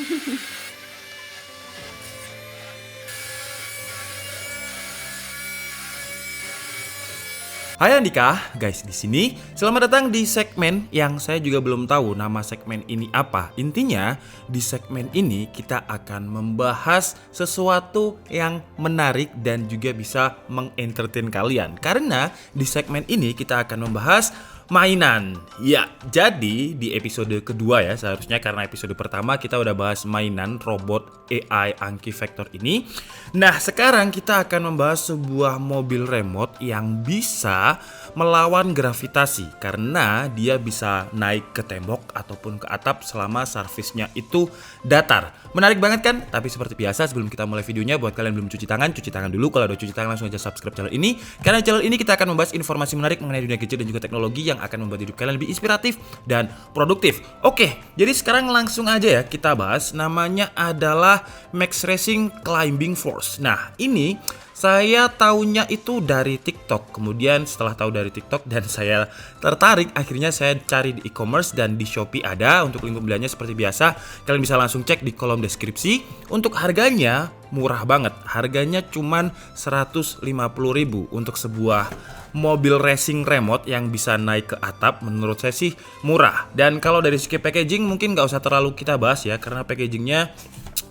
Hai Andika, guys di sini. Selamat datang di segmen yang saya juga belum tahu nama segmen ini apa. Intinya di segmen ini kita akan membahas sesuatu yang menarik dan juga bisa mengentertain kalian. Karena di segmen ini kita akan membahas mainan. Ya, jadi di episode kedua ya seharusnya, karena episode pertama kita udah bahas mainan robot AI Anki Vector ini. Nah, sekarang kita akan membahas sebuah mobil remote yang bisa melawan gravitasi karena dia bisa naik ke tembok ataupun ke atap selama servisnya itu datar. Menarik banget kan? Tapi seperti biasa sebelum kita mulai videonya, buat kalian belum cuci tangan dulu. Kalau udah cuci tangan langsung aja subscribe channel ini. Karena channel ini kita akan membahas informasi menarik mengenai dunia gadget dan juga teknologi yang akan membuat hidup kalian lebih inspiratif dan produktif. Oke, jadi sekarang langsung aja ya kita bahas. Namanya adalah Max Racing Climbing Force. Nah, ini saya taunya itu dari TikTok. Kemudian setelah tahu dari TikTok dan saya tertarik, akhirnya saya cari di e-commerce dan di Shopee ada. Untuk link pembeliannya seperti biasa, kalian bisa langsung cek di kolom deskripsi. Untuk harganya murah banget. Harganya cuman 150.000 untuk sebuah mobil racing remote yang bisa naik ke atap. Menurut saya sih murah. Dan kalau dari segi packaging mungkin nggak usah terlalu kita bahas ya, karena packagingnya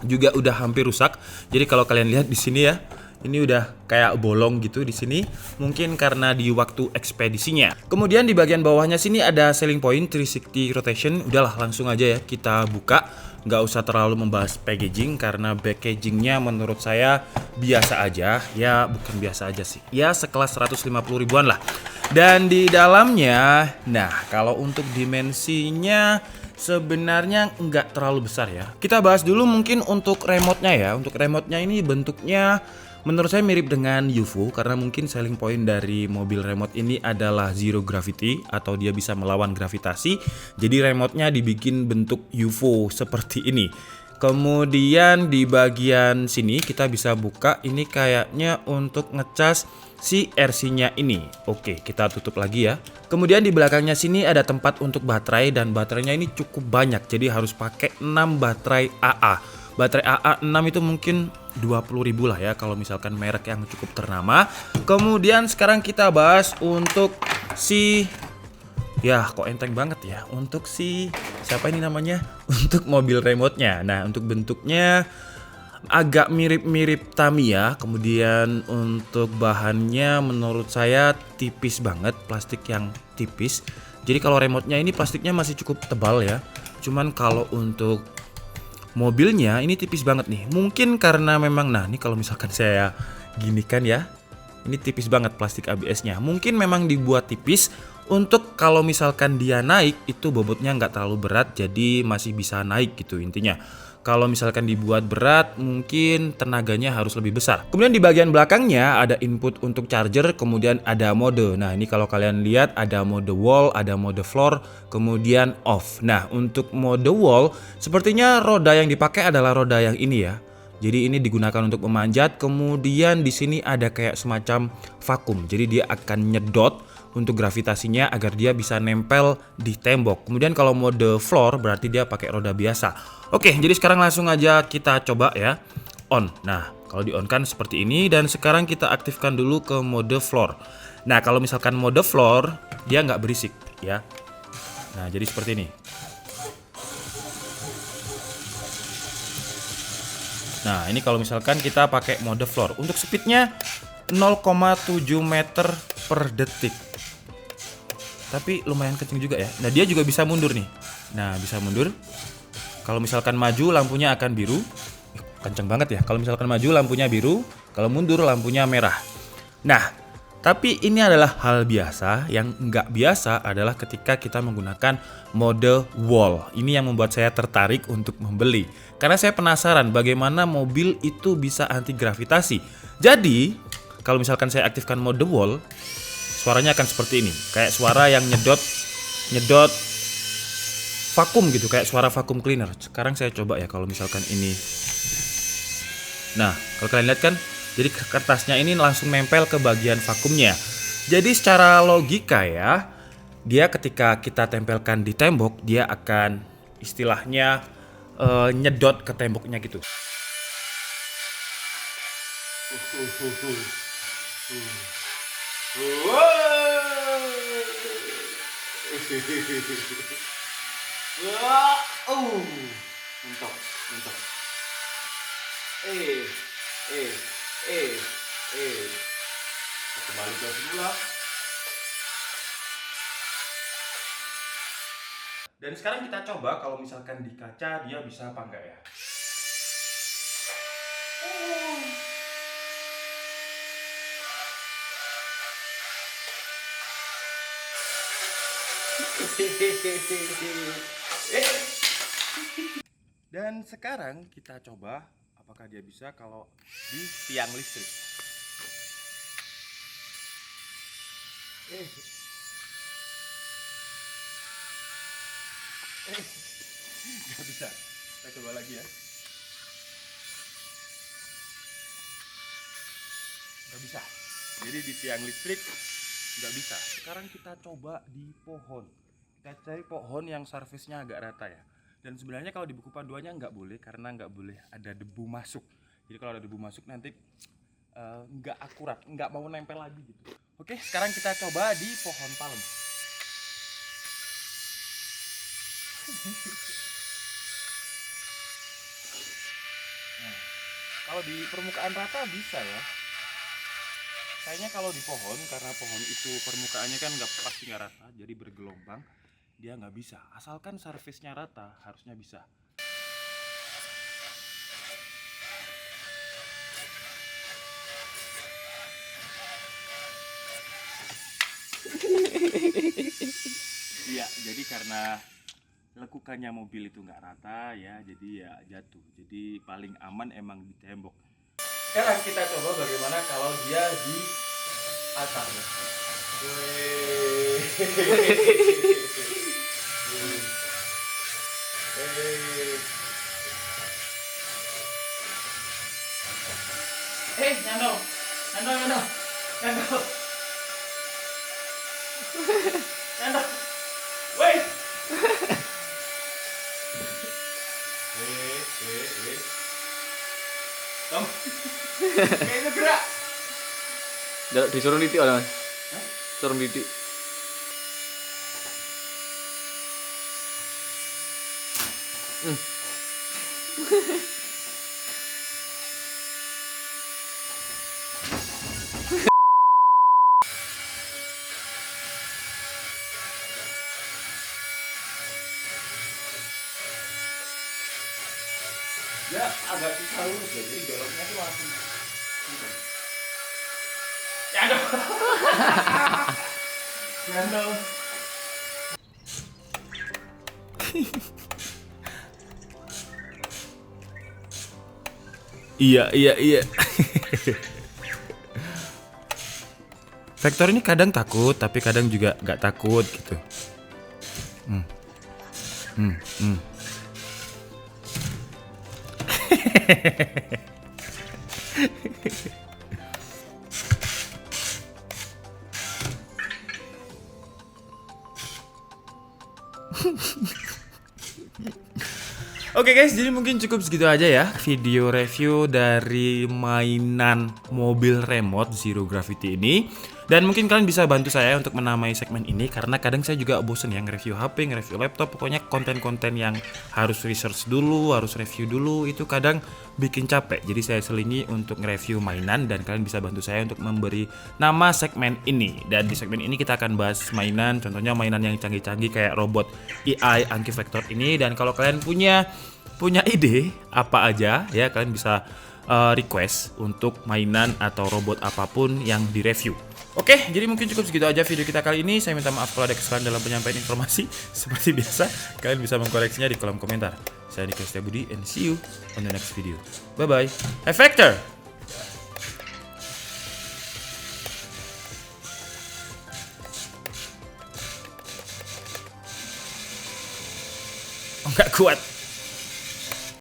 juga udah hampir rusak. Jadi kalau kalian lihat di sini ya, ini udah kayak bolong gitu di sini, mungkin karena di waktu ekspedisinya. Kemudian di bagian bawahnya sini ada selling point 360 rotation. Udahlah langsung aja ya kita buka. Nggak usah terlalu membahas packaging karena packagingnya menurut saya biasa aja. Ya bukan biasa aja sih, ya sekelas 150 ribuan lah. Dan di dalamnya, nah kalau untuk dimensinya sebenarnya nggak terlalu besar ya. Kita bahas dulu mungkin untuk remote-nya ya. Untuk remote-nya ini bentuknya menurut saya mirip dengan UFO karena mungkin selling point dari mobil remote ini adalah zero gravity atau dia bisa melawan gravitasi. Jadi remote-nya dibikin bentuk UFO seperti ini. Kemudian di bagian sini kita bisa buka, ini kayaknya untuk ngecas si RC-nya ini. Oke, kita tutup lagi ya. Kemudian di belakangnya sini ada tempat untuk baterai dan baterainya ini cukup banyak. Jadi harus pakai 6 baterai AA. Baterai AA 6 itu mungkin 20.000 lah ya kalau misalkan merek yang cukup ternama. Kemudian sekarang kita bahas untuk si, ya kok enteng banget ya, untuk si siapa ini namanya, untuk mobil remote-nya. Nah, untuk bentuknya agak mirip-mirip Tamiya. Kemudian untuk bahannya menurut saya tipis banget, plastik yang tipis. Jadi kalau remote-nya ini plastiknya masih cukup tebal ya. Cuman kalau untuk mobilnya ini tipis banget nih. Mungkin karena memang, nah ini kalau misalkan saya gini kan ya, ini tipis banget plastik ABS-nya. Mungkin memang dibuat tipis untuk kalau misalkan dia naik itu bobotnya nggak terlalu berat, jadi masih bisa naik gitu intinya. Kalau misalkan dibuat berat mungkin tenaganya harus lebih besar. Kemudian di bagian belakangnya ada input untuk charger, kemudian ada mode. Nah ini kalau kalian lihat ada mode wall, ada mode floor, kemudian off. Nah untuk mode wall sepertinya roda yang dipakai adalah roda yang ini ya. Jadi ini digunakan untuk memanjat. Kemudian di sini ada kayak semacam vakum. Jadi dia akan nyedot untuk gravitasinya agar dia bisa nempel di tembok. Kemudian kalau mode floor berarti dia pakai roda biasa. Oke, jadi sekarang langsung aja kita coba ya. On. Nah, kalau di on kan seperti ini. Dan sekarang kita aktifkan dulu ke mode floor. Nah, kalau misalkan mode floor dia nggak berisik ya. Nah, jadi seperti ini. Nah, ini kalau misalkan kita pakai mode floor. Untuk speednya 0,7 meter per detik. Tapi lumayan kenceng juga ya. Nah, dia juga bisa mundur nih. Nah, bisa mundur. Kalau misalkan maju lampunya akan biru. Kenceng banget ya. Kalau misalkan maju lampunya biru, kalau mundur lampunya merah. Nah, tapi ini adalah hal biasa. Yang nggak biasa adalah ketika kita menggunakan mode wall. Ini yang membuat saya tertarik untuk membeli. Karena saya penasaran bagaimana mobil itu bisa anti gravitasi. Jadi, kalau misalkan saya aktifkan mode wall, suaranya akan seperti ini. Kayak suara yang nyedot vakum gitu, kayak suara vakum cleaner. Sekarang saya coba ya kalau misalkan ini. Nah, kalau kalian lihat kan, jadi kertasnya ini langsung nempel ke bagian vakumnya. Jadi secara logika ya, dia ketika kita tempelkan di tembok, dia akan istilahnya nyedot ke temboknya gitu. Mantap, mantap. Kembali ke semula. Dan sekarang kita coba kalau misalkan di kaca dia bisa apa enggak ya. Dan sekarang kita coba apakah dia bisa kalau di tiang listrik. Nggak bisa. Kita coba lagi ya. Nggak bisa. Jadi di tiang listrik nggak bisa. Sekarang kita coba di pohon. Kita cari pohon yang surface-nya agak rata ya. Dan sebenarnya kalau di buku panduannya nggak boleh karena nggak boleh ada debu masuk. Jadi kalau ada debu masuk nanti nggak akurat, nggak mau nempel lagi gitu. Oke, sekarang kita coba di pohon palem. Nah, kalau di permukaan rata bisa ya. Kayaknya kalau di pohon, karena pohon itu permukaannya kan pasti nggak rata, jadi bergelombang, dia nggak bisa. Asalkan surface-nya rata, harusnya bisa. Iya, jadi karena lekukannya mobil itu nggak rata ya, jadi ya jatuh. Jadi paling aman emang di tembok. Sekarang kita coba bagaimana kalau dia di atap ya. Nyando, nyando, nyando, nyando, nyando, wait. Kamu kayaknya gerak. Disuruh titik oleh Mas. Suruh titik. Ya agak susah lurus ya, jadi beloknya tuh langsung gitu. Nyando. Nyando. Iya. Vektor ini kadang takut, tapi kadang juga nggak takut gitu. Oke guys, jadi mungkin cukup segitu aja ya video review dari mainan mobil remote Zero Gravity ini. Dan mungkin kalian bisa bantu saya untuk menamai segmen ini karena kadang saya juga bosen ya nge-review HP, nge-review laptop. Pokoknya konten-konten yang harus research dulu, harus review dulu itu kadang bikin capek. Jadi saya selingi untuk nge-review mainan dan kalian bisa bantu saya untuk memberi nama segmen ini. Dan di segmen ini kita akan bahas mainan, contohnya mainan yang canggih-canggih kayak robot AI Anki Vektor ini. Dan kalau kalian punya ide apa aja ya, kalian bisa request untuk mainan atau robot apapun yang direview. Oke, jadi mungkin cukup segitu aja video kita kali ini. Saya minta maaf kalau ada kesalahan dalam penyampaian informasi. Seperti biasa, kalian bisa mengkoreksinya di kolom komentar. Saya Dika Setiabudi and see you on the next video. Bye-bye. Hey Vector! Oh, nggak kuat.